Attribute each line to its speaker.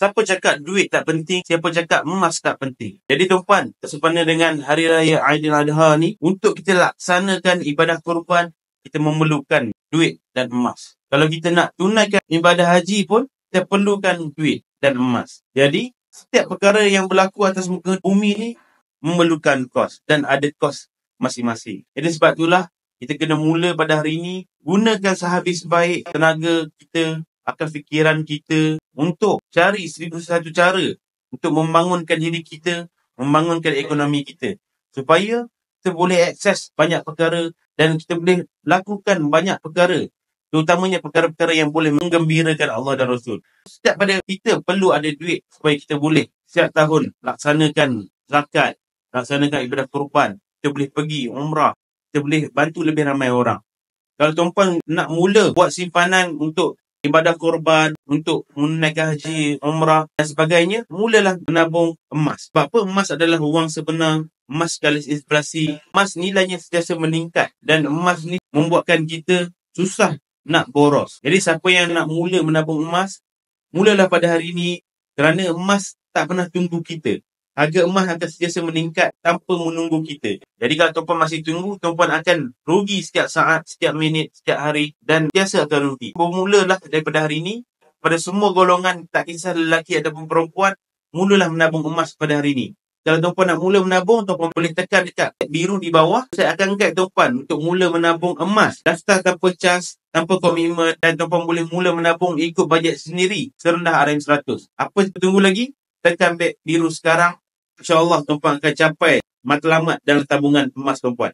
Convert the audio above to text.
Speaker 1: Siapa cakap duit tak penting? Siapa cakap emas tak penting? Jadi tuan-puan, sempena dengan Hari Raya Aidiladha ni, untuk kita laksanakan ibadah kurban, kita memerlukan duit dan emas. Kalau kita nak tunaikan ibadah haji pun, kita perlukan duit dan emas. Jadi, setiap perkara yang berlaku atas muka bumi ni memerlukan kos dan ada kos masing-masing. Jadi sebab itulah kita kena mula pada hari ini, gunakan sehabis baik tenaga kita, akan fikiran kita untuk cari 1001 cara untuk membangunkan diri kita, membangunkan ekonomi kita. Supaya kita boleh akses banyak perkara dan kita boleh lakukan banyak perkara. Terutamanya perkara-perkara yang boleh menggembirakan Allah dan Rasul. Setiap pada kita perlu ada duit supaya kita boleh setiap tahun laksanakan zakat, laksanakan ibadah kurban. Kita boleh pergi umrah. Kita boleh bantu lebih ramai orang. Kalau tuan-puan nak mula buat simpanan untuk ibadah korban, untuk menunaikan haji, umrah dan sebagainya, mulalah menabung emas. Sebab apa? Emas adalah wang sebenar, emas sekali inflasi, emas nilainya sentiasa meningkat dan emas ni membuatkan kita susah nak boros. Jadi siapa yang nak mula menabung emas, mulalah pada hari ini kerana emas tak pernah tunggu kita. Harga emas akan sentiasa meningkat tanpa menunggu kita. Jadi kalau tuan-puan masih tunggu, tuan-puan akan rugi setiap saat, setiap minit, setiap hari dan biasa akan rugi. Bermulalah daripada hari ini, pada semua golongan, tak kisah lelaki ataupun perempuan, mulalah menabung emas pada hari ini. Kalau tuan-puan nak mula menabung, tuan-puan boleh tekan dekat biru di bawah. Saya akan guide tuan-puan untuk mula menabung emas. Daftar tanpa cas, tanpa komitmen dan tuan-puan boleh mula menabung ikut bajet sendiri serendah RM100. Apa tunggu lagi? Tekan biru sekarang. InsyaAllah tuan-puan akan capai matlamat dalam tabungan emas tuan-puan.